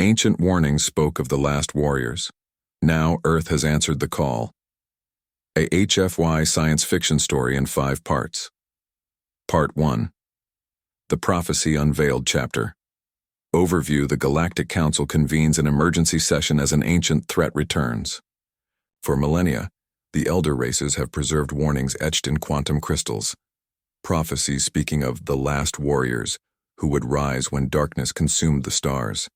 Ancient warnings spoke of the last warriors. Now Earth has answered the call. A HFY science fiction story in 5 parts. Part 1. The Prophecy Unveiled Chapter. Overview: The Galactic Council convenes an emergency session as an ancient threat returns. For millennia, the elder races have preserved warnings etched in quantum crystals. Prophecies speaking of the last warriors who would rise when darkness consumed the stars.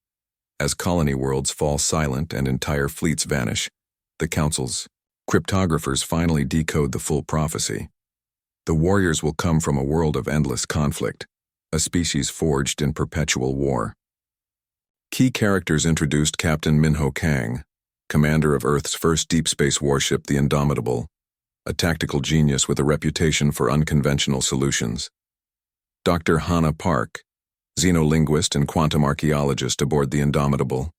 As colony worlds fall silent and entire fleets vanish, the Council's cryptographers finally decode the full prophecy. The warriors will come from a world of endless conflict, a species forged in perpetual war. Key characters introduced: Captain Minho Kang, commander of Earth's first deep space warship, the Indomitable, a tactical genius with a reputation for unconventional solutions. Dr. Hannah Park, xenolinguist and quantum archaeologist aboard the Indomitable.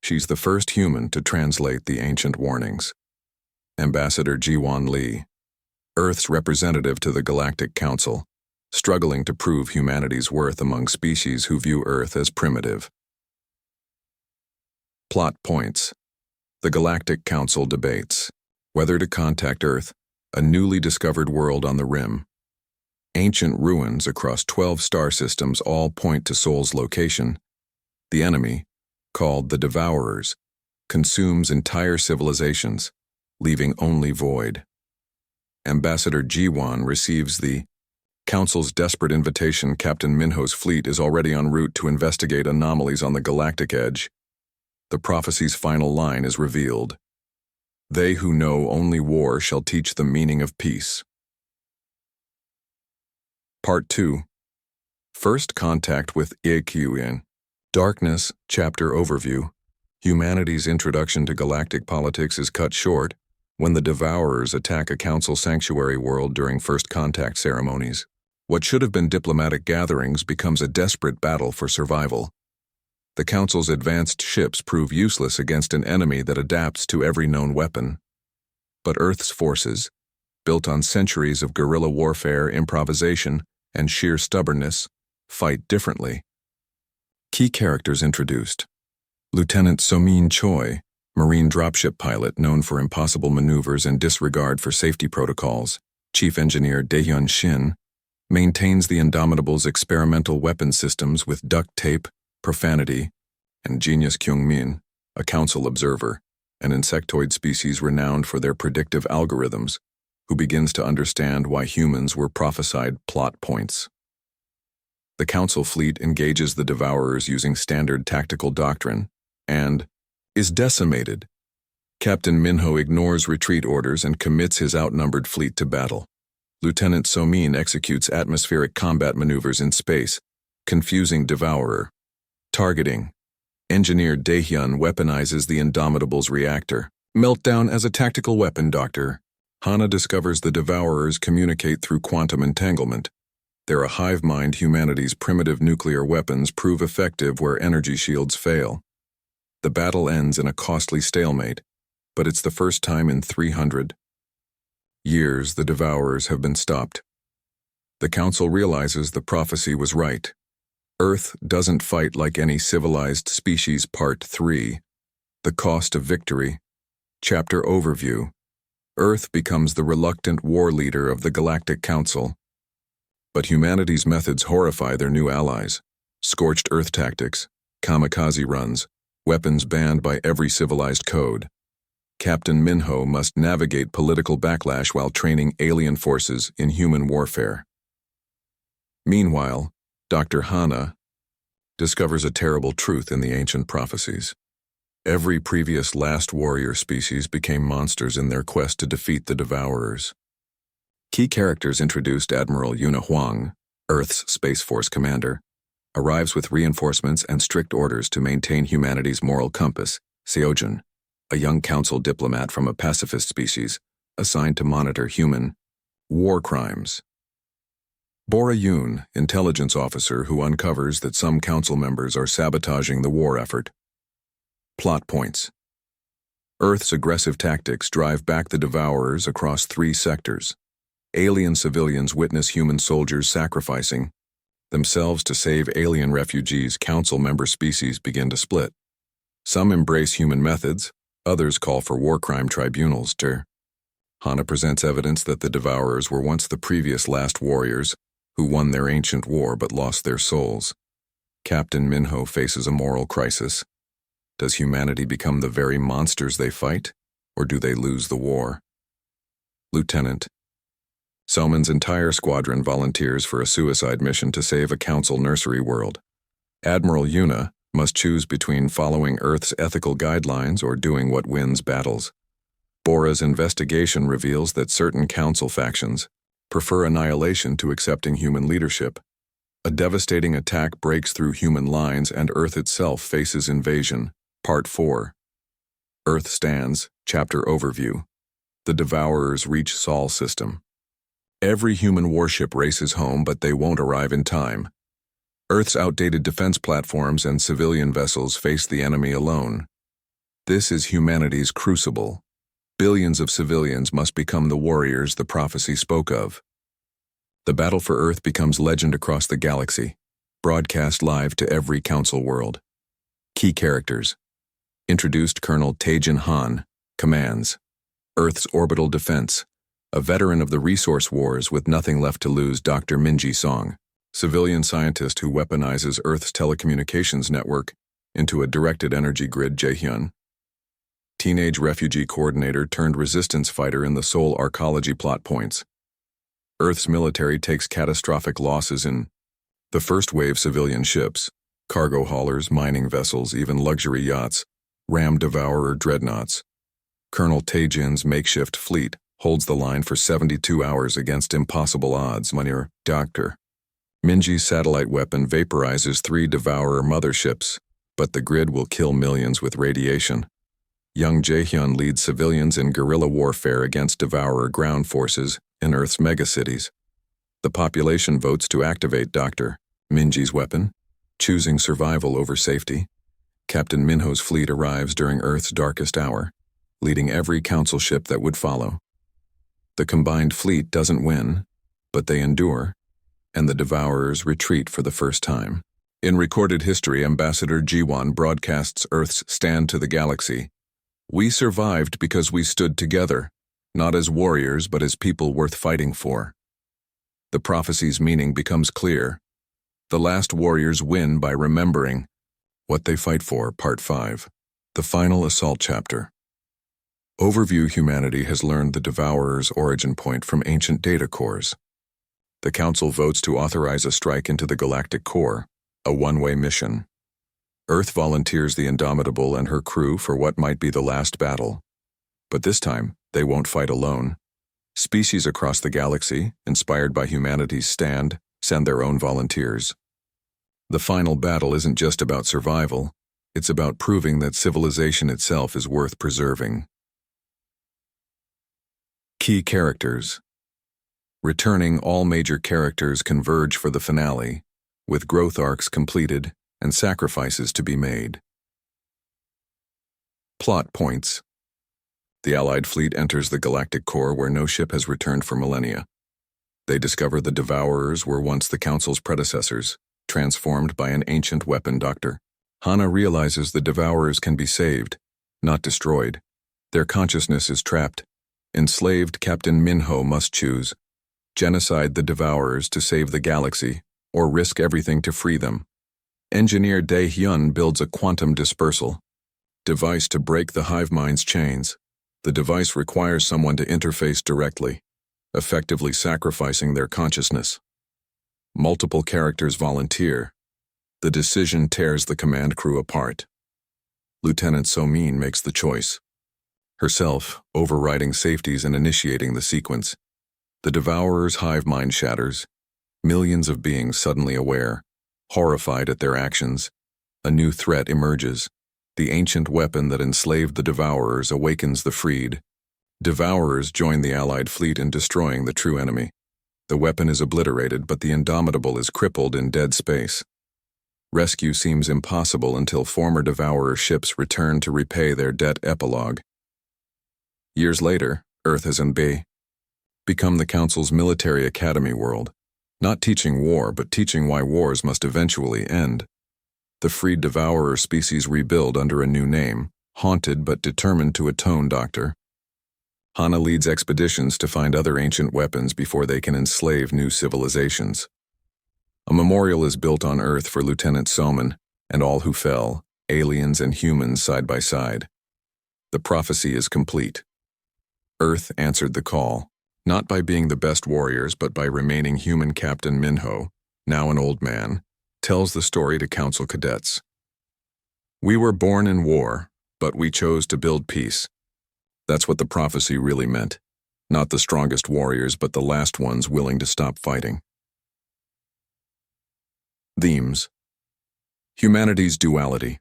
She's the first human to translate the ancient warnings. Ambassador Jiwon Lee, Earth's representative to the Galactic Council, struggling to prove humanity's worth among species who view Earth as primitive. Plot points. The Galactic Council debates whether to contact Earth, a newly discovered world on the rim. Ancient ruins across 12 star systems all point to Sol's location. The enemy, called the Devourers, consumes entire civilizations, leaving only void. Ambassador Jiwon receives the Council's desperate invitation. Captain Minho's fleet is already en route to investigate anomalies on the galactic edge. The prophecy's final line is revealed. They who know only war shall teach the meaning of peace. Part 2. First contact with HFY. Darkness, chapter overview. Humanity's introduction to galactic politics is cut short when the Devourers attack a Council sanctuary world during first contact ceremonies. What should have been diplomatic gatherings becomes a desperate battle for survival. The Council's advanced ships prove useless against an enemy that adapts to every known weapon. But Earth's forces, built on centuries of guerrilla warfare, improvisation, and sheer stubbornness, fight differently. Key characters introduced: Lieutenant So-min Choi, Marine dropship pilot known for impossible maneuvers and disregard for safety protocols. Chief Engineer Dae-hyun Shin maintains the Indomitable's experimental weapon systems with duct tape, profanity, and Genius Kyung-min, a Council observer, an insectoid species renowned for their predictive algorithms, who begins to understand why humans were prophesied plot points. The Council fleet engages the Devourers using standard tactical doctrine and is decimated. Captain Minho ignores retreat orders and commits his outnumbered fleet to battle. Lieutenant So-min executes atmospheric combat maneuvers in space, confusing Devourer. Targeting. Engineer Dae-hyun weaponizes the Indomitable's reactor. Meltdown as a tactical weapon. Dr. Hana discovers the Devourers communicate through quantum entanglement. They're a hive mind. Humanity's primitive nuclear weapons prove effective where energy shields fail. The battle ends in a costly stalemate, but it's the first time in 300 years the Devourers have been stopped. The Council realizes the prophecy was right. Earth doesn't fight like any civilized species. Part 3. The Cost of Victory. Chapter overview. Earth becomes the reluctant war leader of the Galactic Council. But humanity's methods horrify their new allies. Scorched Earth tactics, kamikaze runs, weapons banned by every civilized code. Captain Minho must navigate political backlash while training alien forces in human warfare. Meanwhile, Dr. Hana discovers a terrible truth in the ancient prophecies. Every previous last warrior species became monsters in their quest to defeat the Devourers. Key characters introduced: Admiral Yuna Huang, Earth's Space Force commander, arrives with reinforcements and strict orders to maintain humanity's moral compass. Seojun, a young Council diplomat from a pacifist species, assigned to monitor human war crimes. Bora Yoon, intelligence officer who uncovers that some Council members are sabotaging the war effort. Plot points. Earth's aggressive tactics drive back the Devourers across 3 sectors. Alien civilians witness human soldiers sacrificing. themselves to save alien refugees, Council member species begin to split. Some embrace human methods, others call for war crime tribunals. Hana presents evidence that the Devourers were once the previous last warriors who won their ancient war but lost their souls. Captain Minho faces a moral crisis. Does humanity become the very monsters they fight, or do they lose the war? Lieutenant. Soman's entire squadron volunteers for a suicide mission to save a Council nursery world. Admiral Yuna must choose between following Earth's ethical guidelines or doing what wins battles. Bora's investigation reveals that certain Council factions prefer annihilation to accepting human leadership. A devastating attack breaks through human lines and Earth itself faces invasion. Part 4. Earth Stands, Chapter Overview. The Devourers reach Sol System. Every human warship races home, but they won't arrive in time. Earth's outdated defense platforms and civilian vessels face the enemy alone. This is humanity's crucible. Billions of civilians must become the warriors the prophecy spoke of. The battle for Earth becomes legend across the galaxy, broadcast live to every Council world. Key characters. Introduced Colonel Taejin Han, commands Earth's orbital defense. A veteran of the resource wars with nothing left to lose, Dr. Minji Song, civilian scientist who weaponizes Earth's telecommunications network into a directed energy grid, Jaehyun. Teenage refugee coordinator turned resistance fighter in the Seoul arcology plot points. Earth's military takes catastrophic losses in the first wave civilian ships, cargo haulers, mining vessels, even luxury yachts, ram devourer dreadnoughts. Colonel Taejin's makeshift fleet holds the line for 72 hours against impossible odds. Dr. Minji's satellite weapon vaporizes 3 devourer motherships, but the grid will kill millions with radiation. Young Jaehyun leads civilians in guerrilla warfare against devourer ground forces in Earth's megacities. The population votes to activate Dr. Minji's weapon, choosing survival over safety. Captain Minho's fleet arrives during Earth's darkest hour, leading every Council ship that would follow. The combined fleet doesn't win, but they endure, and the Devourers retreat for the first time. In recorded history, Ambassador Jiwon broadcasts Earth's stand to the galaxy. We survived because we stood together, not as warriors but as people worth fighting for. The prophecy's meaning becomes clear. The last warriors win by remembering what they fight for. Part 5. The final assault chapter. Overview. Humanity has learned the Devourer's origin point from ancient data cores. The Council votes to authorize a strike into the Galactic Core, a one-way mission. Earth volunteers the Indomitable and her crew for what might be the last battle. But this time, they won't fight alone. Species across the galaxy, inspired by humanity's stand, send their own volunteers. The final battle isn't just about survival, it's about proving that civilization itself is worth preserving. Key characters. Returning, all major characters converge for the finale, with growth arcs completed and sacrifices to be made. Plot points. The Allied fleet enters the Galactic Core where no ship has returned for millennia. They discover the Devourers were once the Council's predecessors, transformed by an ancient weapon doctor. Hana realizes the Devourers can be saved, not destroyed. Their consciousness is trapped. Enslaved Captain Minho must choose: genocide the Devourers to save the galaxy, or risk everything to free them. Engineer Dae-hyun builds a quantum dispersal device to break the hive mind's chains. The device requires someone to interface directly, effectively sacrificing their consciousness. Multiple characters volunteer. The decision tears the command crew apart. Lieutenant So-min makes the choice. Herself, overriding safeties and initiating the sequence. The Devourer's hive mind shatters. Millions of beings suddenly aware, horrified at their actions. A new threat emerges. The ancient weapon that enslaved the Devourers awakens the freed. Devourers join the Allied fleet in destroying the true enemy. The weapon is obliterated, but the Indomitable is crippled in dead space. Rescue seems impossible until former Devourer ships return to repay their debt. Epilogue. Years later, Earth has become the Council's military academy world. Not teaching war, but teaching why wars must eventually end. The freed devourer species rebuild under a new name, haunted but determined to atone, Doctor. Hana leads expeditions to find other ancient weapons before they can enslave new civilizations. A memorial is built on Earth for Lieutenant Soman and all who fell, aliens and humans side by side. The prophecy is complete. Earth answered the call, not by being the best warriors but by remaining human. Captain Minho, now an old man, tells the story to council cadets. We were born in war, but we chose to build peace. That's what the prophecy really meant. Not the strongest warriors, but the last ones willing to stop fighting. Themes: humanity's duality,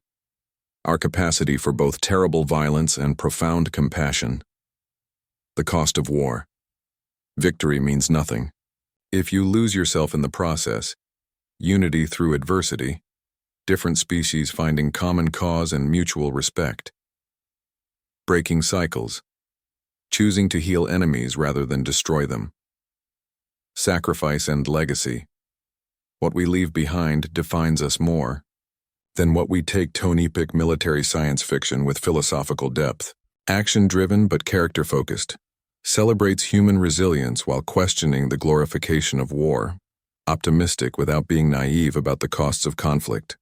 our capacity for both terrible violence and profound compassion. The cost of war. Victory means nothing if you lose yourself in the process. Unity through adversity. Different species finding common cause and mutual respect. Breaking cycles. Choosing to heal enemies rather than destroy them. Sacrifice and legacy. What we leave behind defines us more than what we take. Tone-epic military science fiction with philosophical depth. Action-driven but character-focused. Celebrates human resilience while questioning the glorification of war. Optimistic without being naive about the costs of conflict.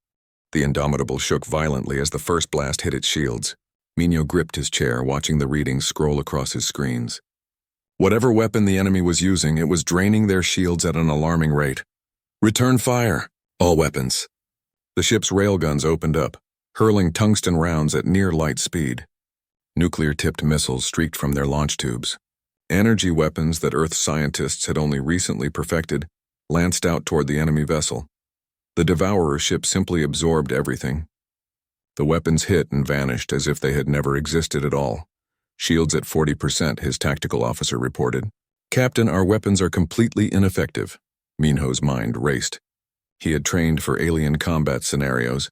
The Indomitable shook violently as the first blast hit its shields. Minho gripped his chair, watching the readings scroll across his screens. Whatever weapon the enemy was using, it was draining their shields at an alarming rate. Return fire, all weapons. The ship's railguns opened up, hurling tungsten rounds at near light speed. Nuclear-tipped missiles streaked from their launch tubes. Energy weapons that Earth scientists had only recently perfected lanced out toward the enemy vessel. The Devourer ship simply absorbed everything. The weapons hit and vanished as if they had never existed at all. Shields at 40%, his tactical officer reported. Captain, our weapons are completely ineffective. Minho's mind raced. He had trained for alien combat scenarios,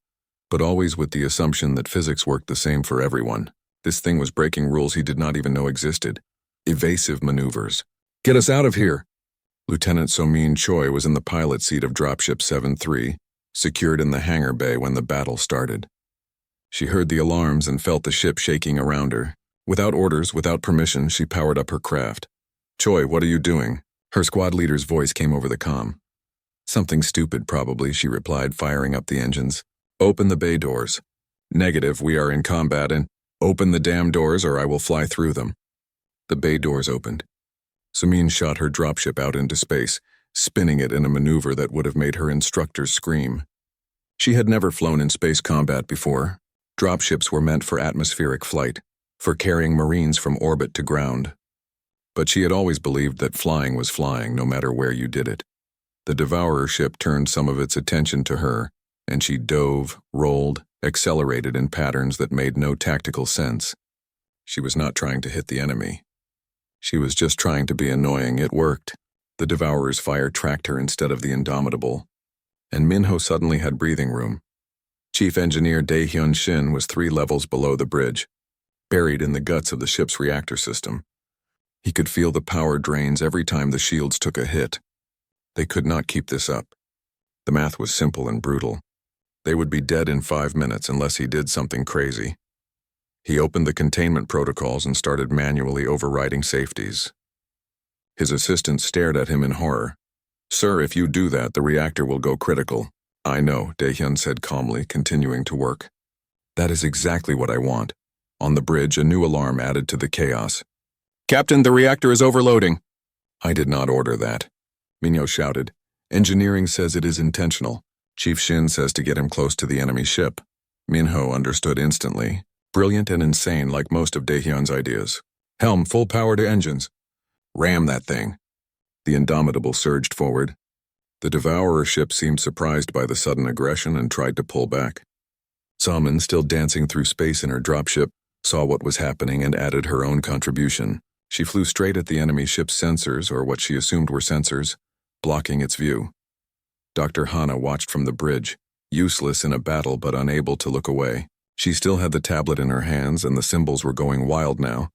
but always with the assumption that physics worked the same for everyone. This thing was breaking rules he did not even know existed. Evasive maneuvers. Get us out of here! Lieutenant Somin Choi was in the pilot seat of Dropship 7-3, secured in the hangar bay when the battle started. She heard the alarms and felt the ship shaking around her. Without orders, without permission, she powered up her craft. Choi, what are you doing? Her squad leader's voice came over the comm. Something stupid, probably, she replied, firing up the engines. Open the bay doors. Negative, we are in combat and open the damn doors or I will fly through them. The bay doors opened. Samin shot her dropship out into space, spinning it in a maneuver that would have made her instructors scream. She had never flown in space combat before. Dropships were meant for atmospheric flight, for carrying Marines from orbit to ground. But she had always believed that flying was flying no matter where you did it. The Devourer ship turned some of its attention to her, and she dove, rolled, accelerated in patterns that made no tactical sense. She was not trying to hit the enemy. She was just trying to be annoying. It worked. The Devourer's fire tracked her instead of the Indomitable. And Minho suddenly had breathing room. Chief Engineer Dae-hyun Shin was 3 levels below the bridge, buried in the guts of the ship's reactor system. He could feel the power drains every time the shields took a hit. They could not keep this up. The math was simple and brutal. They would be dead in 5 minutes unless he did something crazy. He opened the containment protocols and started manually overriding safeties. His assistant stared at him in horror. Sir, if you do that, the reactor will go critical. I know, Dae-hyun said calmly, continuing to work. That is exactly what I want. On the bridge, a new alarm added to the chaos. Captain, the reactor is overloading. I did not order that. Minho shouted. Engineering says it is intentional. Chief Shin says to get him close to the enemy ship. Minho understood instantly. Brilliant and insane like most of Dae-hyun's ideas. Helm, full power to engines. Ram that thing. The Indomitable surged forward. The Devourer ship seemed surprised by the sudden aggression and tried to pull back. Salmon, still dancing through space in her dropship, saw what was happening and added her own contribution. She flew straight at the enemy ship's sensors, or what she assumed were sensors, blocking its view. Dr. Hana watched from the bridge, useless in a battle but unable to look away. She still had the tablet in her hands and the symbols were going wild now,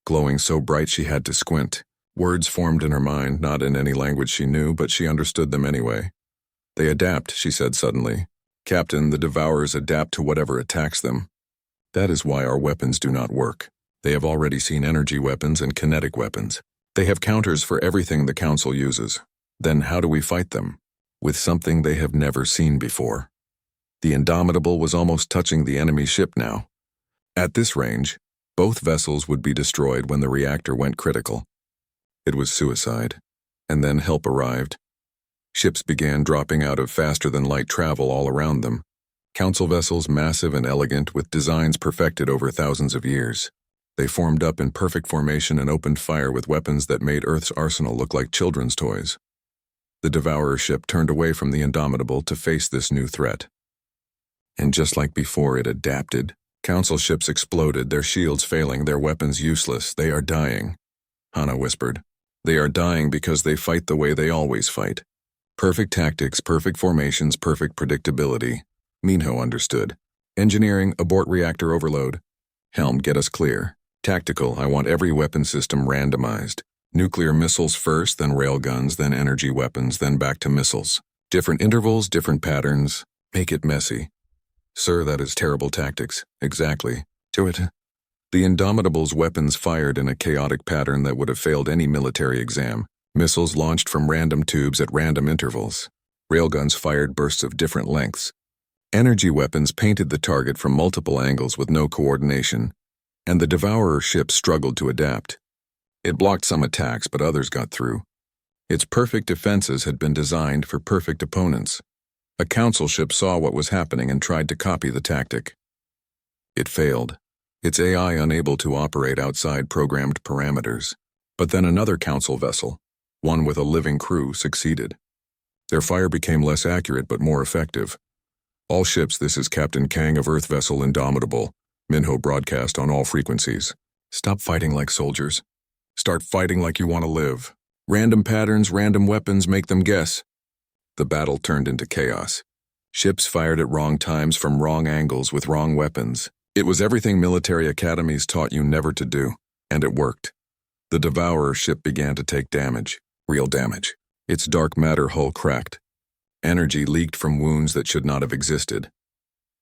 glowing so bright she had to squint. Words formed in her mind, not in any language she knew, but she understood them anyway. They adapt, she said suddenly. Captain, the Devourers adapt to whatever attacks them. That is why our weapons do not work. They have already seen energy weapons and kinetic weapons. They have counters for everything the Council uses. Then how do we fight them? With something they have never seen before. The Indomitable was almost touching the enemy ship now. At this range, both vessels would be destroyed when the reactor went critical. It was suicide. And then help arrived. Ships began dropping out of faster-than-light travel all around them. Council vessels massive and elegant with designs perfected over thousands of years. They formed up in perfect formation and opened fire with weapons that made Earth's arsenal look like children's toys. The Devourer ship turned away from the Indomitable to face this new threat. And just like before, it adapted. Council ships exploded, their shields failing, their weapons useless. They are dying, Hana whispered. They are dying because they fight the way they always fight. Perfect tactics, perfect formations, perfect predictability. Minho understood. Engineering, abort reactor overload. Helm, get us clear. Tactical, I want every weapon system randomized. Nuclear missiles first, then railguns, then energy weapons, then back to missiles. Different intervals, different patterns. Make it messy. Sir, that is terrible tactics. Exactly. To it. The Indomitable's weapons fired in a chaotic pattern that would have failed any military exam. Missiles launched from random tubes at random intervals. Railguns fired bursts of different lengths. Energy weapons painted the target from multiple angles with no coordination, and the Devourer ship struggled to adapt. It blocked some attacks, but others got through. Its perfect defenses had been designed for perfect opponents. A Council ship saw what was happening and tried to copy the tactic. It failed, its AI unable to operate outside programmed parameters. But then another Council vessel, one with a living crew, succeeded. Their fire became less accurate but more effective. All ships, this is Captain Kang of Earth Vessel Indomitable. Minho broadcast on all frequencies. Stop fighting like soldiers. Start fighting like you want to live. Random patterns, random weapons, make them guess. The battle turned into chaos. Ships fired at wrong times from wrong angles with wrong weapons. It was everything military academies taught you never to do, and it worked. The Devourer ship began to take damage, real damage. Its dark matter hull cracked. Energy leaked from wounds that should not have existed.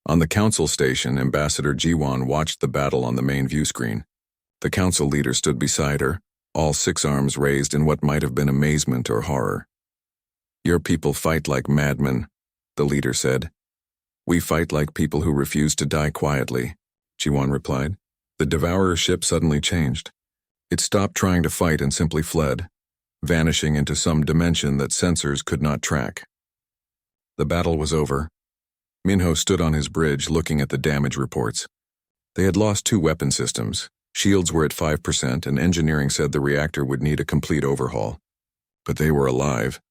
On the Council station, Ambassador Jiwan watched the battle on the main view screen. The Council leader stood beside her, all 6 arms raised in what might have been amazement or horror. Your people fight like madmen, the leader said. We fight like people who refuse to die quietly, Jiwan replied. The Devourer ship suddenly changed. It stopped trying to fight and simply fled, vanishing into some dimension that sensors could not track. The battle was over. Minho stood on his bridge looking at the damage reports. They had lost 2 weapon systems. Shields were at 5% and engineering said the reactor would need a complete overhaul. But they were alive.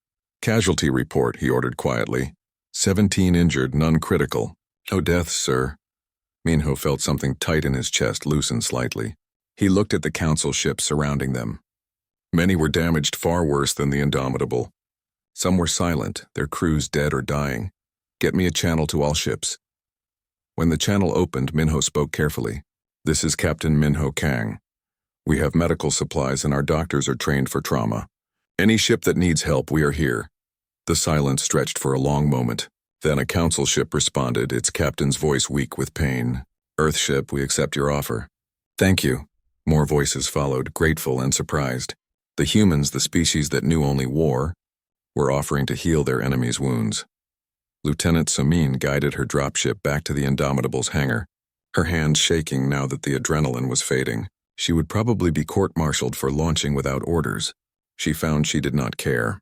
Casualty report, he ordered quietly. 17 injured, none critical. No deaths, sir. Minho felt something tight in his chest loosen slightly. He looked at the Council ships surrounding them. Many were damaged far worse than the Indomitable. Some were silent, their crews dead or dying. Get me a channel to all ships. When the channel opened, Minho spoke carefully. This is Captain Minho Kang. We have medical supplies and our doctors are trained for trauma. Any ship that needs help, we are here. The silence stretched for a long moment. Then a Council ship responded, its captain's voice weak with pain. Earthship, we accept your offer. Thank you. More voices followed, grateful and surprised. The humans, the species that knew only war, were offering to heal their enemies' wounds. Lieutenant Samin guided her dropship back to the Indomitable's hangar, her hands shaking now that the adrenaline was fading. She would probably be court-martialed for launching without orders. She found she did not care.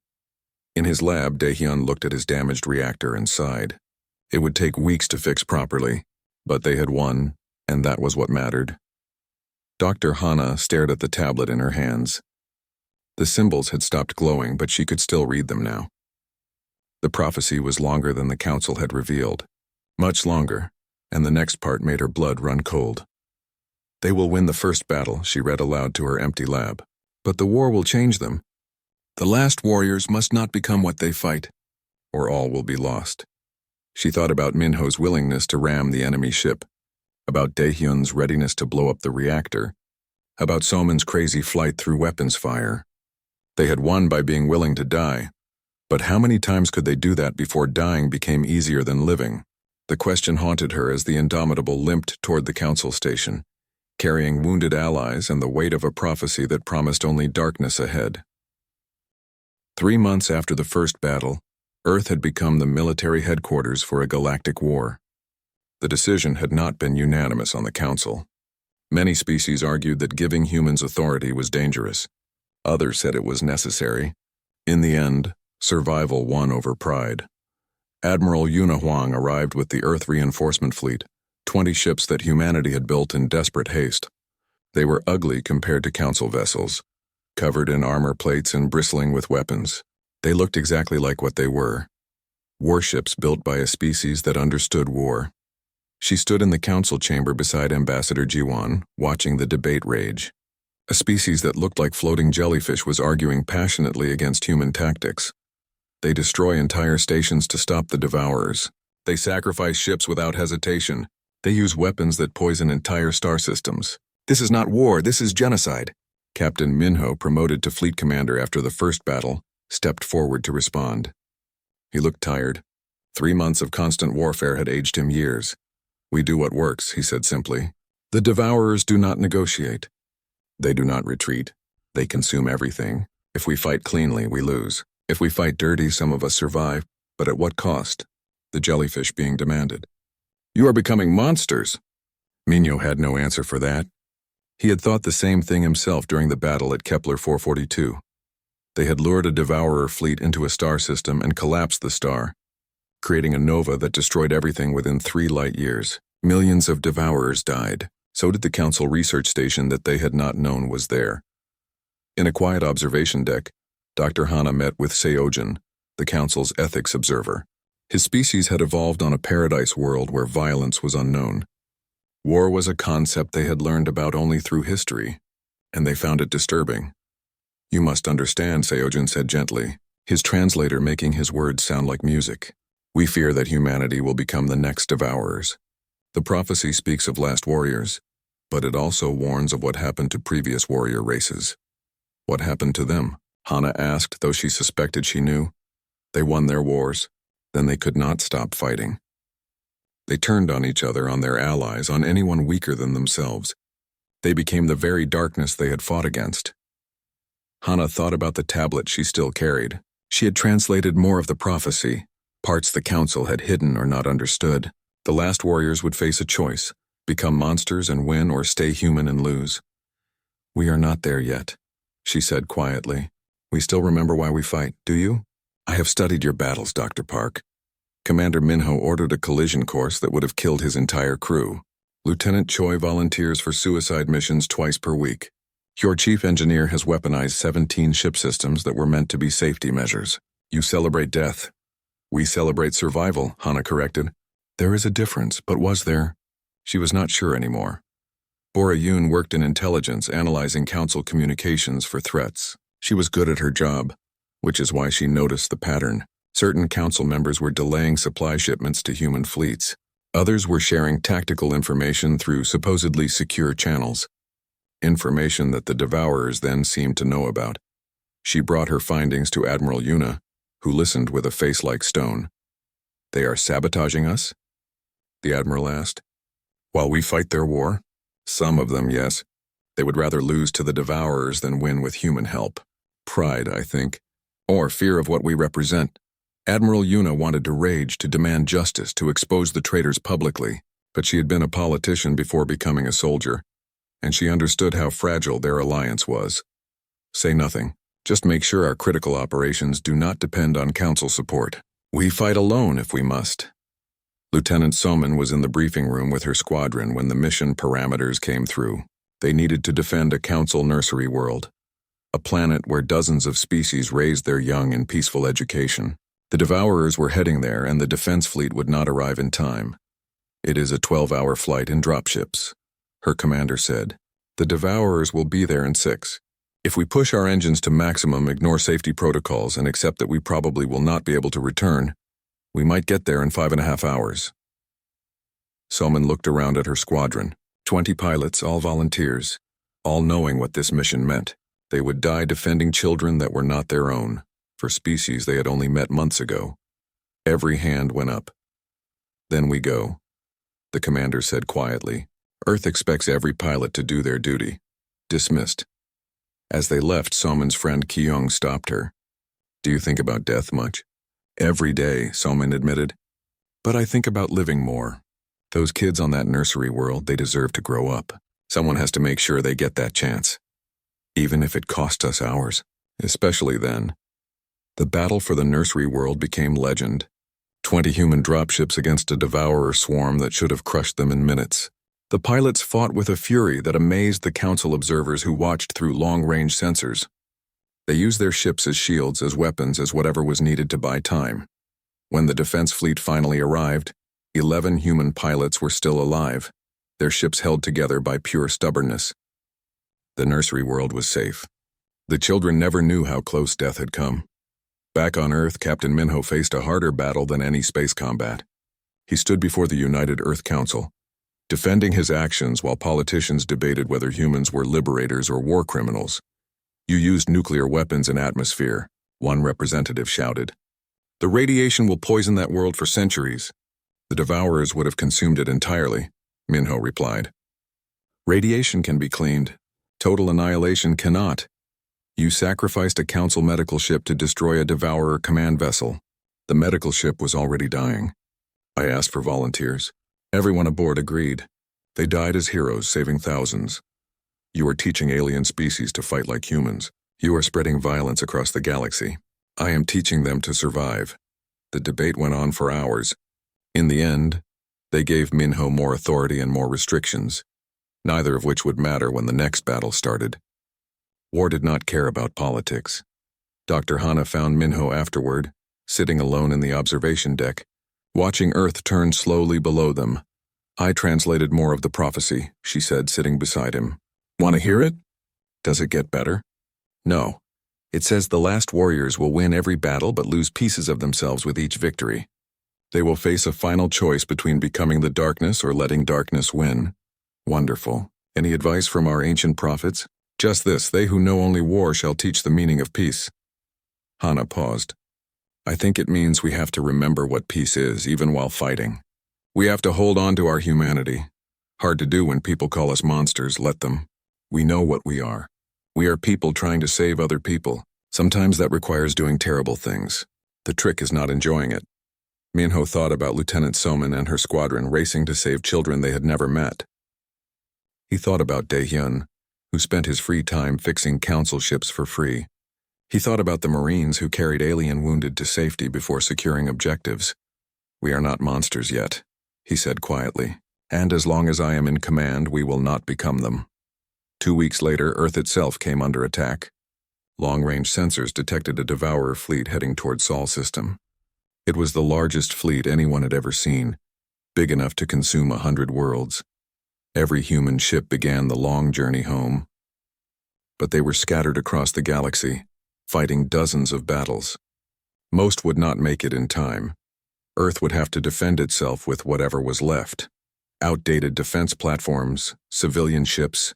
In his lab, Daehyun looked at his damaged reactor and sighed. It would take weeks to fix properly, but they had won, and that was what mattered. Dr. Hana stared at the tablet in her hands. The symbols had stopped glowing, but she could still read them now. The prophecy was longer than the Council had revealed. Much longer, and the next part made her blood run cold. They will win the first battle, she read aloud to her empty lab. But the war will change them. The last warriors must not become what they fight, or all will be lost. She thought about Minho's willingness to ram the enemy ship, about Daehyun's readiness to blow up the reactor, about Soman's crazy flight through weapons fire. They had won by being willing to die. But how many times could they do that before dying became easier than living? The question haunted her as the Indomitable limped toward the council station, carrying wounded allies and the weight of a prophecy that promised only darkness ahead. 3 months after the first battle, Earth had become the military headquarters for a galactic war. The decision had not been unanimous on the council. Many species argued that giving humans authority was dangerous. Others said it was necessary. In the end, survival won over pride. Admiral Yuna Huang arrived with the Earth Reinforcement Fleet, 20 ships that humanity had built in desperate haste. They were ugly compared to council vessels, covered in armor plates and bristling with weapons. They looked exactly like what they were: warships built by a species that understood war. She stood in the council chamber beside Ambassador Jiwan, watching the debate rage. A species that looked like floating jellyfish was arguing passionately against human tactics. They destroy entire stations to stop the Devourers. They sacrifice ships without hesitation. They use weapons that poison entire star systems. This is not war, this is genocide. Captain Minho, promoted to fleet commander after the first battle, stepped forward to respond. He looked tired. 3 months of constant warfare had aged him years. We do what works, he said simply. The Devourers do not negotiate. They do not retreat. They consume everything. If we fight cleanly, we lose. If we fight dirty, some of us survive, but at what cost? The jellyfish being demanded. You are becoming monsters. Minho had no answer for that. He had thought the same thing himself during the battle at Kepler 442. They had lured a Devourer fleet into a star system and collapsed the star, creating a nova that destroyed everything within 3 light years. Millions of Devourers died. So did the council research station that they had not known was there. In a quiet observation deck, Dr. Hana met with Seojin, the council's ethics observer. His species had evolved on a paradise world where violence was unknown. War was a concept they had learned about only through history, and they found it disturbing. You must understand, Seojin said gently, his translator making his words sound like music. We fear that humanity will become the next Devourers. The prophecy speaks of last warriors, but it also warns of what happened to previous warrior races. What happened to them? Hana asked, though she suspected she knew. They won their wars, then they could not stop fighting. They turned on each other, on their allies, on anyone weaker than themselves. They became the very darkness they had fought against. Hana thought about the tablet she still carried. She had translated more of the prophecy, parts the council had hidden or not understood. The last warriors would face a choice: become monsters and win, or stay human and lose. We are not there yet, she said quietly. We still remember why we fight, do you? I have studied your battles, Dr. Park. Commander Minho ordered a collision course that would have killed his entire crew. Lieutenant Choi volunteers for suicide missions twice per week. Your chief engineer has weaponized 17 ship systems that were meant to be safety measures. You celebrate death. We celebrate survival, Hana corrected. There is a difference, but was there? She was not sure anymore. Bora Yoon worked in intelligence, analyzing council communications for threats. She was good at her job, which is why she noticed the pattern. Certain council members were delaying supply shipments to human fleets. Others were sharing tactical information through supposedly secure channels. Information that the Devourers then seemed to know about. She brought her findings to Admiral Yuna, who listened with a face like stone. They are sabotaging us? The Admiral asked. While we fight their war? Some of them, yes. They would rather lose to the Devourers than win with human help. Pride, I think. Or fear of what we represent. Admiral Yuna wanted to rage, to demand justice, to expose the traitors publicly. But she had been a politician before becoming a soldier, and she understood how fragile their alliance was. Say nothing. Just make sure our critical operations do not depend on council support. We fight alone if we must. Lieutenant Soman was in the briefing room with her squadron when the mission parameters came through. They needed to defend a council nursery world, a planet where dozens of species raised their young in peaceful education. The Devourers were heading there, and the defense fleet would not arrive in time. It is a 12-hour flight in dropships, her commander said. The Devourers will be there in 6. If we push our engines to maximum, ignore safety protocols, and accept that we probably will not be able to return, we might get there in 5.5 hours. Soman looked around at her squadron. 20 pilots, all volunteers, all knowing what this mission meant. They would die defending children that were not their own, for species they had only met months ago. Every hand went up. "Then we go," the commander said quietly. "Earth expects every pilot to do their duty." Dismissed. As they left, Somin's friend Kyung stopped her. "Do you think about death much?" "Every day," Somin admitted. "But I think about living more. Those kids on that nursery world, they deserve to grow up. Someone has to make sure they get that chance. Even if it costs us hours. Especially then." The battle for the nursery world became legend. 20 human dropships against a devourer swarm that should have crushed them in minutes. The pilots fought with a fury that amazed the council observers who watched through long-range sensors. They used their ships as shields, as weapons, as whatever was needed to buy time. When the defense fleet finally arrived, 11 human pilots were still alive, their ships held together by pure stubbornness. The nursery world was safe. The children never knew how close death had come. Back on Earth, Captain Minho faced a harder battle than any space combat. He stood before the United Earth Council, defending his actions while politicians debated whether humans were liberators or war criminals. "You used nuclear weapons in atmosphere," one representative shouted. "The radiation will poison that world for centuries." "The devourers would have consumed it entirely," Minho replied. "Radiation can be cleaned. Total annihilation cannot. You sacrificed a council medical ship to destroy a devourer command vessel. The medical ship was already dying. I asked for volunteers. Everyone aboard agreed. They died as heroes, saving thousands. You are teaching alien species to fight like humans. You are spreading violence across the galaxy. I am teaching them to survive." The debate went on for hours. In the end, they gave Minho more authority and more restrictions, neither of which would matter when the next battle started. War did not care about politics. Dr. Hana found Minho afterward, sitting alone in the observation deck, watching Earth turn slowly below them. "I translated more of the prophecy," she said, sitting beside him. "Want to hear it? Does it get better?" "No. It says the last warriors will win every battle but lose pieces of themselves with each victory. They will face a final choice between becoming the darkness or letting darkness win." "Wonderful. Any advice from our ancient prophets?" "Just this, they who know only war shall teach the meaning of peace." Hana paused. "I think it means we have to remember what peace is, even while fighting. We have to hold on to our humanity. Hard to do when people call us monsters, let them. We know what we are. We are people trying to save other people. Sometimes that requires doing terrible things. The trick is not enjoying it." Minho thought about Lieutenant Somin and her squadron racing to save children they had never met. He thought about Dae-hyun, who spent his free time fixing council ships for free. He thought about the Marines who carried alien wounded to safety before securing objectives. "We are not monsters yet," he said quietly, "and as long as I am in command, we will not become them." 2 weeks later, Earth itself came under attack. Long-range sensors detected a devourer fleet heading toward Sol system. It was the largest fleet anyone had ever seen, big enough to consume 100 worlds. Every human ship began the long journey home. But they were scattered across the galaxy, fighting dozens of battles. Most would not make it in time. Earth would have to defend itself with whatever was left. Outdated defense platforms, civilian ships,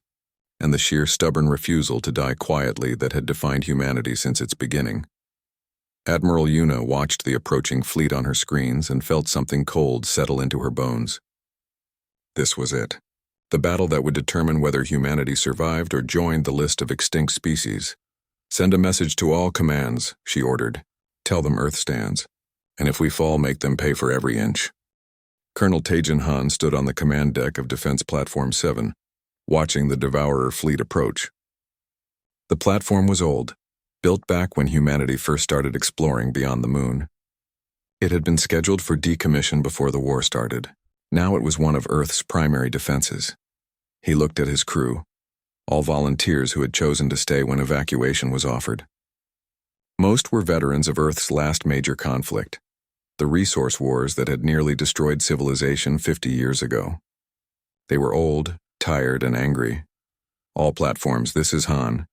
and the sheer stubborn refusal to die quietly that had defined humanity since its beginning. Admiral Yuna watched the approaching fleet on her screens and felt something cold settle into her bones. This was it. The battle that would determine whether humanity survived or joined the list of extinct species. "Send a message to all commands," she ordered. "Tell them Earth stands. And if we fall, make them pay for every inch." Colonel Taejin Han stood on the command deck of Defense Platform 7, watching the Devourer fleet approach. The platform was old, built back when humanity first started exploring beyond the moon. It had been scheduled for decommission before the war started. Now it was one of Earth's primary defenses. He looked at his crew, all volunteers who had chosen to stay when evacuation was offered. Most were veterans of Earth's last major conflict, the resource wars that had nearly destroyed civilization 50 years ago. They were old, tired, and angry. "All platforms, this is Han.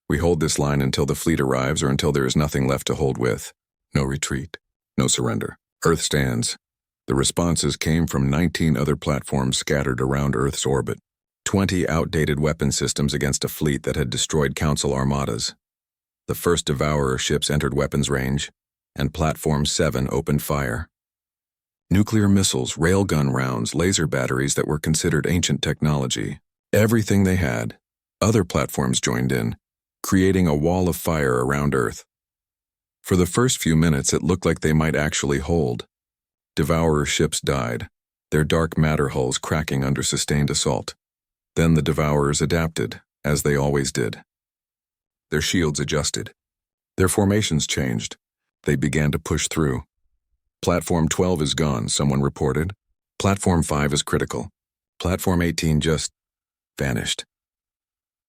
We hold this line until the fleet arrives or until there is nothing left to hold with. No retreat, no surrender. Earth stands." The responses came from 19 other platforms scattered around Earth's orbit. 20 outdated weapon systems against a fleet that had destroyed Council armadas. The first Devourer ships entered weapons range, and Platform 7 opened fire. Nuclear missiles, railgun rounds, laser batteries that were considered ancient technology. Everything they had. Other platforms joined in, creating a wall of fire around Earth. For the first few minutes, it looked like they might actually hold. Devourer ships died, their dark matter hulls cracking under sustained assault. Then the Devourers adapted, as they always did. Their shields adjusted. Their formations changed. They began to push through. Platform 12 is gone, someone reported. Platform 5 is critical. Platform 18 just vanished.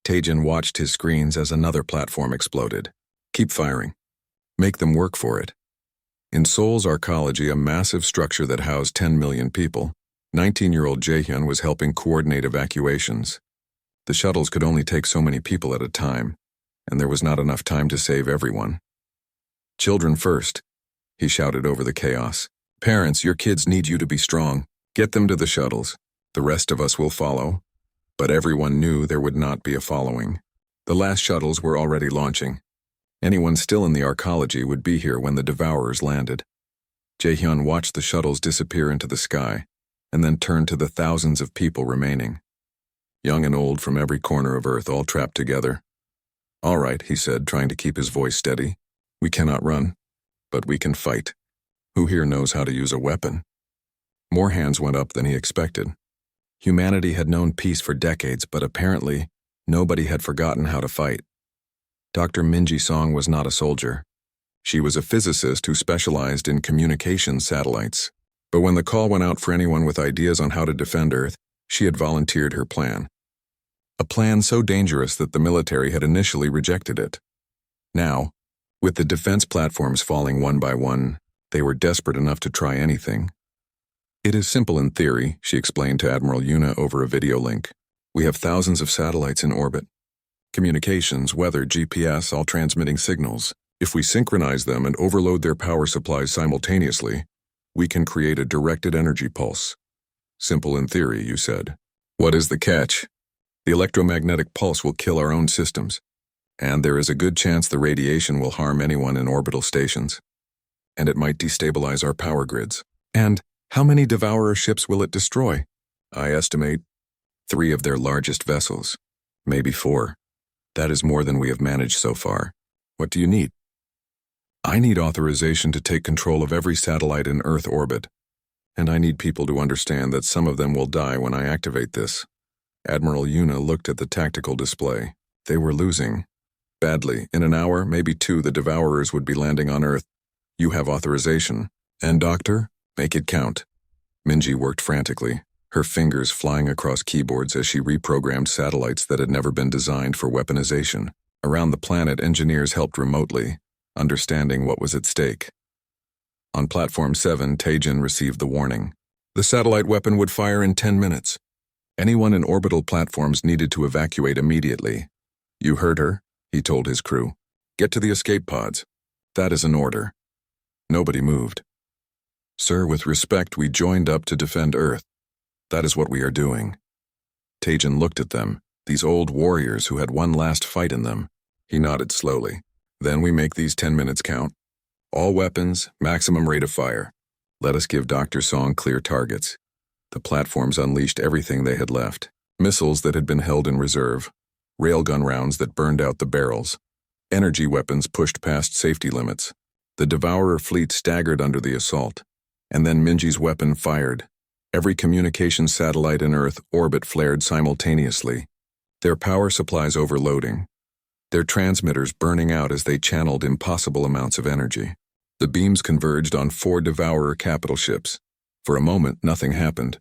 Tejan watched his screens as another platform exploded. Keep firing. Make them work for it. In Seoul's arcology, a massive structure that housed 10 million people, 19-year-old Jaehyun was helping coordinate evacuations. The shuttles could only take so many people at a time, and there was not enough time to save everyone. Children first, he shouted over the chaos. Parents, your kids need you to be strong. Get them to the shuttles. The rest of us will follow. But everyone knew there would not be a following. The last shuttles were already launching. Anyone still in the arcology would be here when the Devourers landed. Jaehyun watched the shuttles disappear into the sky, and then turned to the thousands of people remaining. Young and old from every corner of Earth, all trapped together. All right, he said, trying to keep his voice steady. We cannot run, but we can fight. Who here knows how to use a weapon? More hands went up than he expected. Humanity had known peace for decades, but apparently, nobody had forgotten how to fight. Dr. Minji Song was not a soldier. She was a physicist who specialized in communication satellites. But when the call went out for anyone with ideas on how to defend Earth, she had volunteered her plan. A plan so dangerous that the military had initially rejected it. Now, with the defense platforms falling one by one, they were desperate enough to try anything. It is simple in theory, she explained to Admiral Yuna over a video link. We have thousands of satellites in orbit. Communications, weather, GPS, all transmitting signals. If we synchronize them and overload their power supplies simultaneously, we can create a directed energy pulse. Simple in theory, you said. What is the catch? The electromagnetic pulse will kill our own systems, and there is a good chance the radiation will harm anyone in orbital stations. And it might destabilize our power grids. And how many Devourer ships will it destroy? I estimate 3 of their largest vessels, maybe 4. That is more than we have managed so far. What do you need? I need authorization to take control of every satellite in Earth orbit, and I need people to understand that some of them will die when I activate this. Admiral Yuna looked at the tactical display. They were losing. Badly. In an hour, maybe 2, the Devourers would be landing on Earth. You have authorization. And Doctor? Make it count. Minji worked frantically, her fingers flying across keyboards as she reprogrammed satellites that had never been designed for weaponization. Around the planet, engineers helped remotely, understanding what was at stake. On Platform 7, Tejan received the warning. The satellite weapon would fire in 10 minutes. Anyone in orbital platforms needed to evacuate immediately. You heard her, he told his crew. Get to the escape pods. That is an order. Nobody moved. Sir, with respect, we joined up to defend Earth. That is what we are doing. Tejan looked at them, these old warriors who had one last fight in them. He nodded slowly. Then we make these 10 minutes count. All weapons, maximum rate of fire. Let us give Dr. Song clear targets. The platforms unleashed everything they had left. Missiles that had been held in reserve. Railgun rounds that burned out the barrels. Energy weapons pushed past safety limits. The Devourer fleet staggered under the assault. And then Minji's weapon fired. Every communication satellite in Earth orbit flared simultaneously. Their power supplies overloading. Their transmitters burning out as they channeled impossible amounts of energy. The beams converged on 4 Devourer capital ships. For a moment, nothing happened.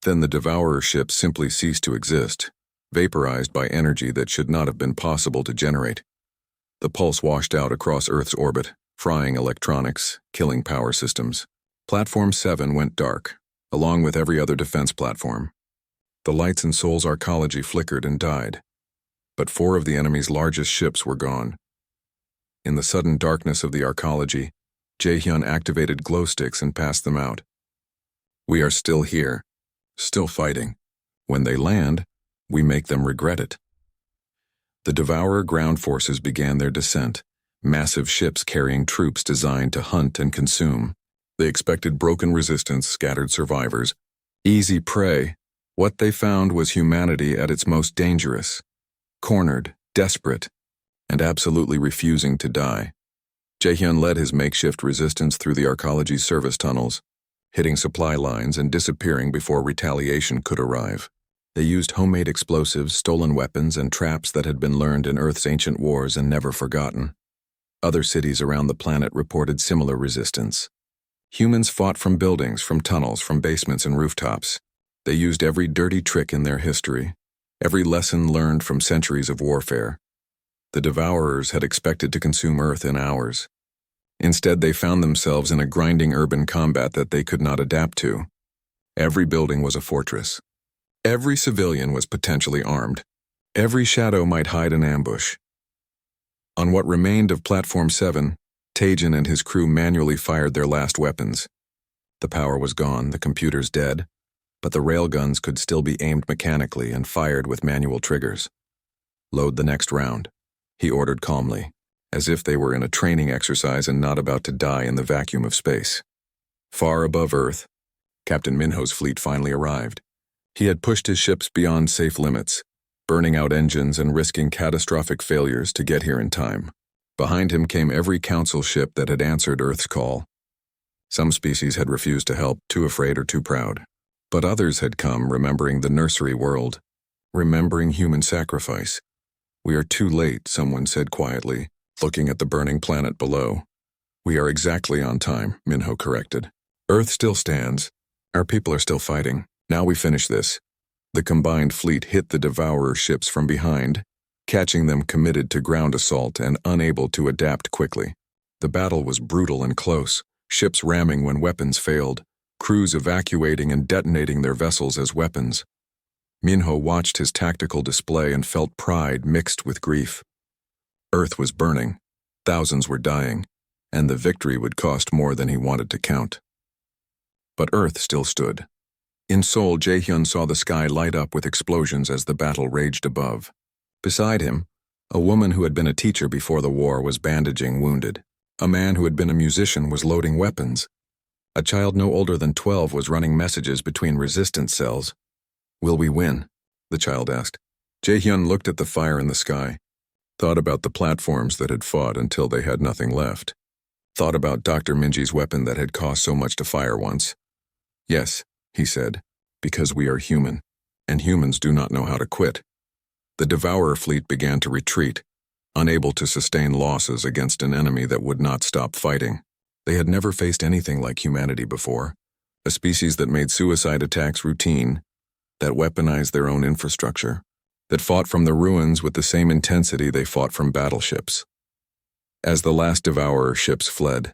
Then the Devourer ships simply ceased to exist, vaporized by energy that should not have been possible to generate. The pulse washed out across Earth's orbit, frying electronics, killing power systems. Platform 7 went dark, along with every other defense platform. The lights in Seoul's arcology flickered and died. But 4 of the enemy's largest ships were gone. In the sudden darkness of the arcology, Jaehyun activated glow sticks and passed them out. We are still here, still fighting. When they land, we make them regret it. The Devourer ground forces began their descent, massive ships carrying troops designed to hunt and consume. They expected broken resistance, scattered survivors, easy prey. What they found was humanity at its most dangerous, cornered, desperate, and absolutely refusing to die. Jaehyun led his makeshift resistance through the arcology service tunnels, hitting supply lines and disappearing before retaliation could arrive. They used homemade explosives, stolen weapons, and traps that had been learned in Earth's ancient wars and never forgotten. Other cities around the planet reported similar resistance. Humans fought from buildings, from tunnels, from basements and rooftops. They used every dirty trick in their history, every lesson learned from centuries of warfare. The Devourers had expected to consume Earth in hours. Instead, they found themselves in a grinding urban combat that they could not adapt to. Every building was a fortress. Every civilian was potentially armed. Every shadow might hide an ambush. On what remained of Platform 7, Taejin and his crew manually fired their last weapons. The power was gone, the computers dead, but the railguns could still be aimed mechanically and fired with manual triggers. Load the next round, he ordered calmly, as if they were in a training exercise and not about to die in the vacuum of space. Far above Earth, Captain Minho's fleet finally arrived. He had pushed his ships beyond safe limits, burning out engines and risking catastrophic failures to get here in time. Behind him came every council ship that had answered Earth's call. Some species had refused to help, too afraid or too proud. But others had come remembering the nursery world, remembering human sacrifice. "We are too late," someone said quietly, looking at the burning planet below. "We are exactly on time," Minho corrected. "Earth still stands. Our people are still fighting. Now we finish this." The combined fleet hit the Devourer ships from behind, catching them committed to ground assault and unable to adapt quickly. The battle was brutal and close, ships ramming when weapons failed, crews evacuating and detonating their vessels as weapons. Minho watched his tactical display and felt pride mixed with grief. Earth was burning, thousands were dying, and the victory would cost more than he wanted to count. But Earth still stood. In Seoul, Jaehyun saw the sky light up with explosions as the battle raged above. Beside him, a woman who had been a teacher before the war was bandaging wounded. A man who had been a musician was loading weapons. A child no older than 12 was running messages between resistance cells. "Will we win?" the child asked. Jaehyun looked at the fire in the sky, thought about the platforms that had fought until they had nothing left, thought about Dr. Minji's weapon that had cost so much to fire once. "Yes," he said, "because we are human, and humans do not know how to quit." The Devourer fleet began to retreat, unable to sustain losses against an enemy that would not stop fighting. They had never faced anything like humanity before, a species that made suicide attacks routine, that weaponized their own infrastructure, that fought from the ruins with the same intensity they fought from battleships. As the last Devourer ships fled,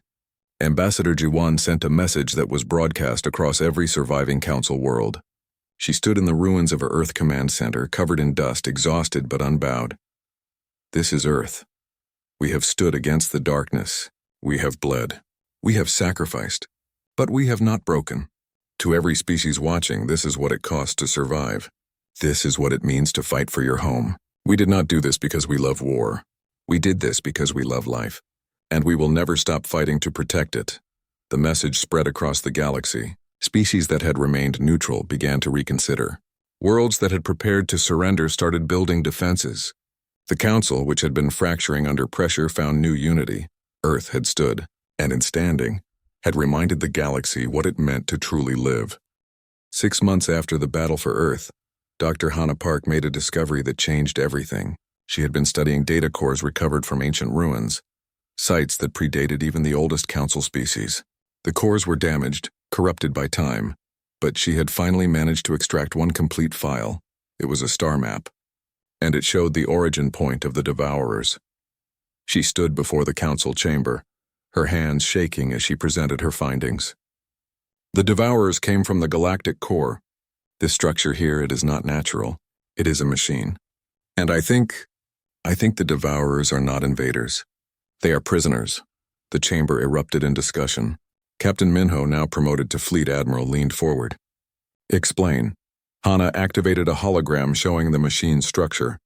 Ambassador Jiwon sent a message that was broadcast across every surviving Council world. She stood in the ruins of her Earth Command Center, covered in dust, exhausted but unbowed. "This is Earth. We have stood against the darkness. We have bled. We have sacrificed. But we have not broken. To every species watching, this is what it costs to survive. This is what it means to fight for your home. We did not do this because we love war. We did this because we love life. And we will never stop fighting to protect it." The message spread across the galaxy. Species that had remained neutral began to reconsider. Worlds that had prepared to surrender started building defenses. The Council, which had been fracturing under pressure, found new unity. Earth had stood, and in standing, had reminded the galaxy what it meant to truly live. 6 months after the battle for Earth, Dr. Hannah Park made a discovery that changed everything. She had been studying data cores recovered from ancient ruins, sites that predated even the oldest Council species. The cores were damaged, corrupted by time, but she had finally managed to extract one complete file. It was a star map, and it showed the origin point of the Devourers. She stood before the Council chamber, her hands shaking as she presented her findings. "The Devourers came from the galactic core. This structure here, it is not natural. It is a machine. And I think the Devourers are not invaders. They are prisoners." The chamber erupted in discussion. Captain Minho, now promoted to Fleet Admiral, leaned forward. "Explain." Hana activated a hologram showing the machine's structure.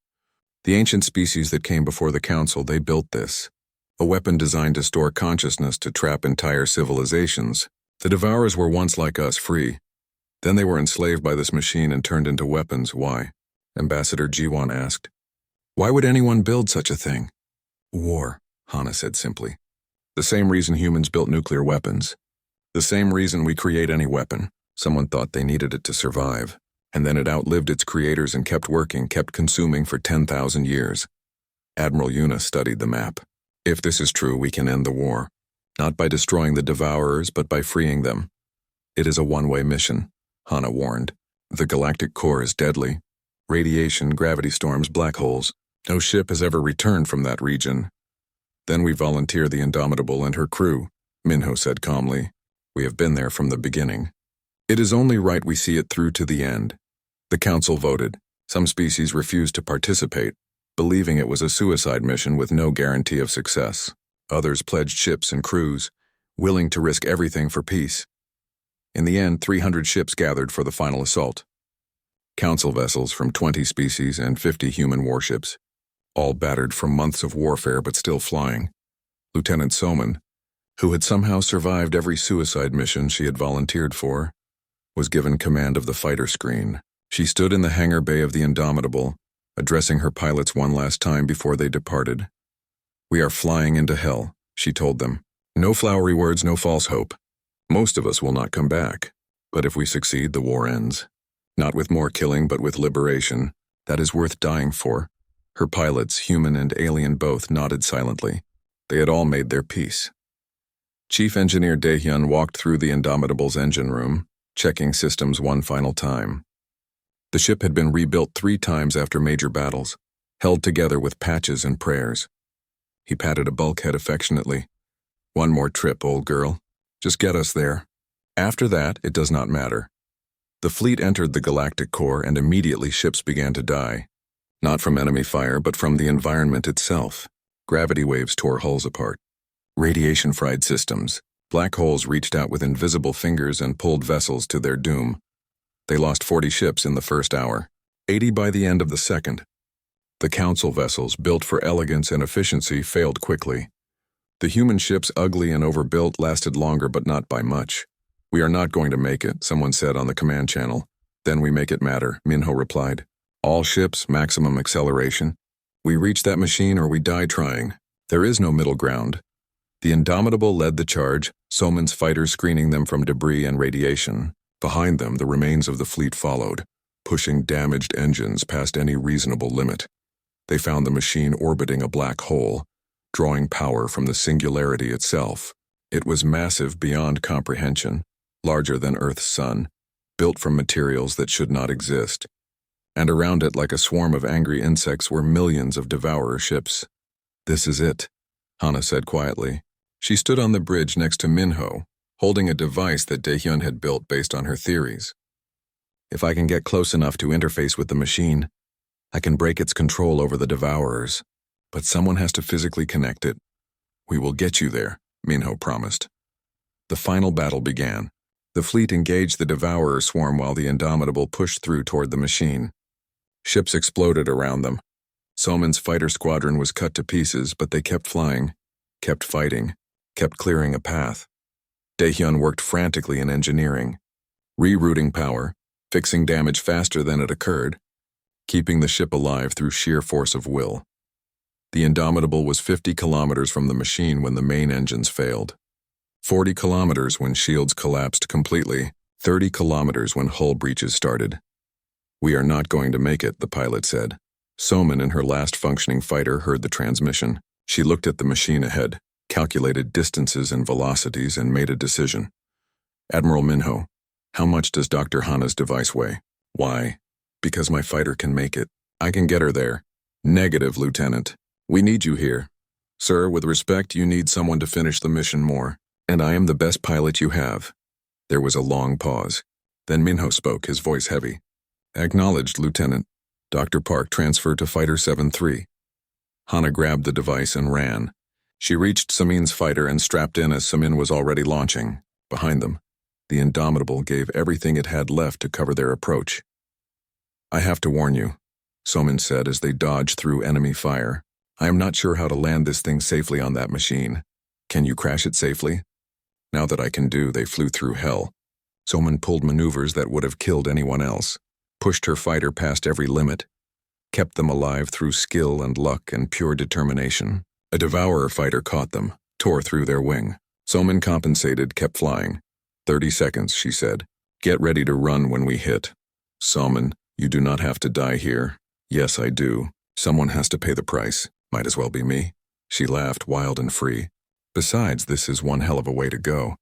The ancient species that came before the council, they built this. A weapon designed to store consciousness to trap entire civilizations. The Devourers were once like us, free. Then they were enslaved by this machine and turned into weapons. Why? Ambassador Jiwan asked. Why would anyone build such a thing? War, Hana said simply. The same reason humans built nuclear weapons. The same reason we create any weapon. Someone thought they needed it to survive. And then it outlived its creators and kept working, kept consuming for 10,000 years. Admiral Yuna studied the map. If this is true, we can end the war. Not by destroying the Devourers, but by freeing them. It is a one-way mission, Hana warned. The galactic core is deadly. Radiation, gravity storms, black holes. No ship has ever returned from that region. Then we volunteer the Indomitable and her crew, Minho said calmly. We have been there from the beginning. It is only right we see it through to the end. The council voted. Some species refused to participate, believing it was a suicide mission with no guarantee of success. Others pledged ships and crews, willing to risk everything for peace. In the end, 300 ships gathered for the final assault. Council vessels from 20 species and 50 human warships, all battered from months of warfare but still flying. Lieutenant Soman, who had somehow survived every suicide mission she had volunteered for, was given command of the fighter screen. She stood in the hangar bay of the Indomitable, addressing her pilots one last time before they departed. We are flying into hell, she told them. No flowery words, no false hope. Most of us will not come back. But if we succeed, the war ends. Not with more killing, but with liberation. That is worth dying for. Her pilots, human and alien both, nodded silently. They had all made their peace. Chief Engineer Daehyun walked through the Indomitable's engine room, checking systems one final time. The ship had been rebuilt 3 times after major battles, held together with patches and prayers. He patted a bulkhead affectionately. One more trip, old girl. Just get us there. After that, it does not matter. The fleet entered the galactic core and immediately ships began to die. Not from enemy fire, but from the environment itself. Gravity waves tore hulls apart. Radiation fried systems. Black holes reached out with invisible fingers and pulled vessels to their doom. They lost 40 ships in the first hour, 80 by the end of the second. The council vessels, built for elegance and efficiency, failed quickly. The human ships, ugly and overbuilt, lasted longer but not by much. We are not going to make it, someone said on the command channel. Then we make it matter, Minho replied. All ships, maximum acceleration. We reach that machine or we die trying. There is no middle ground. The Indomitable led the charge, Soman's fighters screening them from debris and radiation. Behind them, the remains of the fleet followed, pushing damaged engines past any reasonable limit. They found the machine orbiting a black hole, drawing power from the singularity itself. It was massive beyond comprehension, larger than Earth's sun, built from materials that should not exist. And around it, like a swarm of angry insects, were millions of devourer ships. This is it, Hana said quietly. She stood on the bridge next to Minho, holding a device that Daehyun had built based on her theories. If I can get close enough to interface with the machine, I can break its control over the Devourers. But someone has to physically connect it. We will get you there, Minho promised. The final battle began. The fleet engaged the Devourer swarm while the Indomitable pushed through toward the machine. Ships exploded around them. Soman's fighter squadron was cut to pieces, but they kept flying, kept fighting, kept clearing a path. Daehyun worked frantically in engineering, rerouting power, fixing damage faster than it occurred, keeping the ship alive through sheer force of will. The Indomitable was 50 kilometers from the machine when the main engines failed, 40 kilometers when shields collapsed completely, 30 kilometers when hull breaches started. We are not going to make it, the pilot said. Soman, in her last functioning fighter, heard the transmission. She looked at the machine ahead, calculated distances and velocities, and made a decision. Admiral Minho, how much does Dr. Hana's device weigh? Why? Because my fighter can make it. I can get her there. Negative, Lieutenant. We need you here. Sir, with respect, you need someone to finish the mission more. And I am the best pilot you have. There was a long pause. Then Minho spoke, his voice heavy. Acknowledged, Lieutenant. Dr. Park transferred to Fighter 7-3. Hana grabbed the device and ran. She reached Samin's fighter and strapped in as Samin was already launching. Behind them, the Indomitable gave everything it had left to cover their approach. I have to warn you, Soman said as they dodged through enemy fire. I am not sure how to land this thing safely on that machine. Can you crash it safely? Now that I can do, they flew through hell. Soman pulled maneuvers that would have killed anyone else, pushed her fighter past every limit, kept them alive through skill and luck and pure determination. A Devourer fighter caught them, tore through their wing. Soman compensated, kept flying. 30 seconds, she said. Get ready to run when we hit. Soman, you do not have to die here. Yes, I do. Someone has to pay the price. Might as well be me. She laughed, wild and free. Besides, this is one hell of a way to go.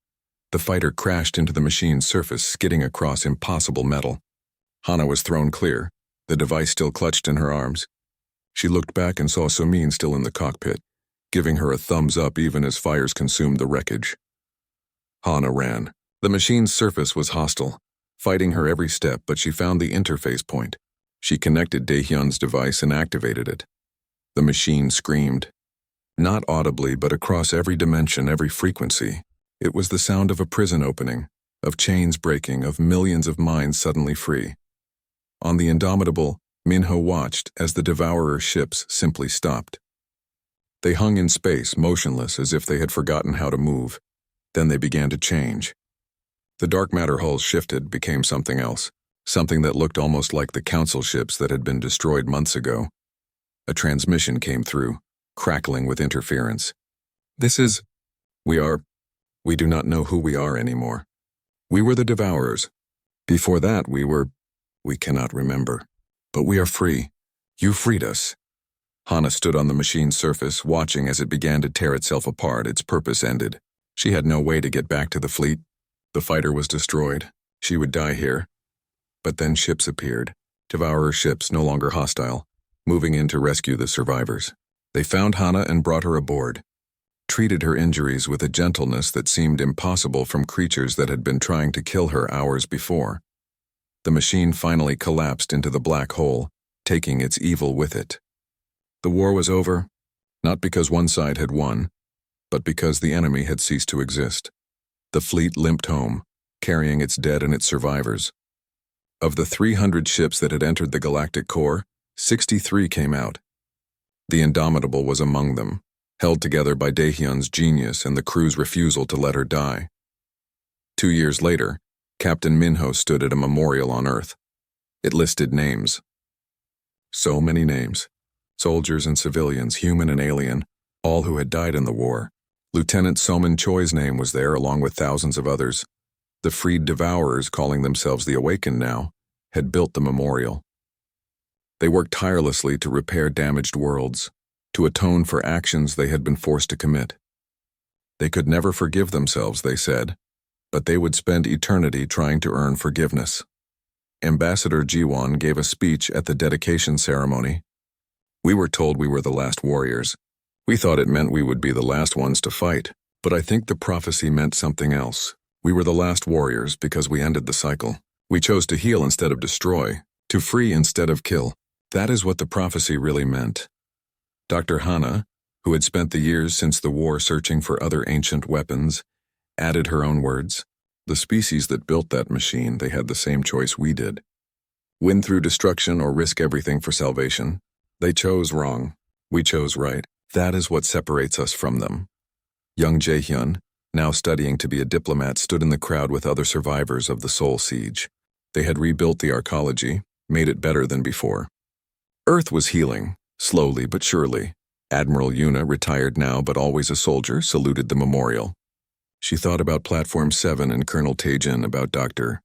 The fighter crashed into the machine's surface, skidding across impossible metal. Hana was thrown clear, the device still clutched in her arms. She looked back and saw Somin still in the cockpit, giving her a thumbs up even as fires consumed the wreckage. Hana ran. The machine's surface was hostile, fighting her every step, but she found the interface point. She connected Daehyun's device and activated it. The machine screamed. Not audibly, but across every dimension, every frequency. It was the sound of a prison opening, of chains breaking, of millions of minds suddenly free. On the Indomitable, Minho watched as the Devourer ships simply stopped. They hung in space, motionless, as if they had forgotten how to move. Then they began to change. The dark matter hulls shifted, became something else, something that looked almost like the Council ships that had been destroyed months ago. A transmission came through, crackling with interference. We do not know who we are anymore. We were the Devourers. Before that, we cannot remember. But we are free. You freed us. Hana stood on the machine's surface, watching as it began to tear itself apart, its purpose ended. She had no way to get back to the fleet. The fighter was destroyed. She would die here. But then ships appeared, Devourer ships no longer hostile, moving in to rescue the survivors. They found Hana and brought her aboard, treated her injuries with a gentleness that seemed impossible from creatures that had been trying to kill her hours before. The machine finally collapsed into the black hole, taking its evil with it. The war was over, not because one side had won, but because the enemy had ceased to exist. The fleet limped home, carrying its dead and its survivors. Of the 300 ships that had entered the galactic core, 63 came out. The Indomitable was among them, held together by Daehyun's genius and the crew's refusal to let her die. 2 years later, Captain Minho stood at a memorial on Earth. It listed names. So many names. Soldiers and civilians, human and alien, all who had died in the war. Lieutenant Soman Choi's name was there along with thousands of others. The freed Devourers, calling themselves the Awakened now, had built the memorial. They worked tirelessly to repair damaged worlds, to atone for actions they had been forced to commit. They could never forgive themselves, they said, but they would spend eternity trying to earn forgiveness. Ambassador Jiwon gave a speech at the dedication ceremony. We were told we were the last warriors. We thought it meant we would be the last ones to fight, but I think the prophecy meant something else. We were the last warriors because we ended the cycle. We chose to heal instead of destroy, to free instead of kill. That is what the prophecy really meant. Dr. Hana, who had spent the years since the war searching for other ancient weapons, added her own words. The species that built that machine, they had the same choice we did. Win through destruction or risk everything for salvation. They chose wrong. We chose right. That is what separates us from them. Young Jaehyun, now studying to be a diplomat, stood in the crowd with other survivors of the Seoul siege. They had rebuilt the arcology, made it better than before. Earth was healing, slowly but surely. Admiral Yuna, retired now but always a soldier, saluted the memorial. She thought about Platform 7 and Colonel Taejin, about Dr.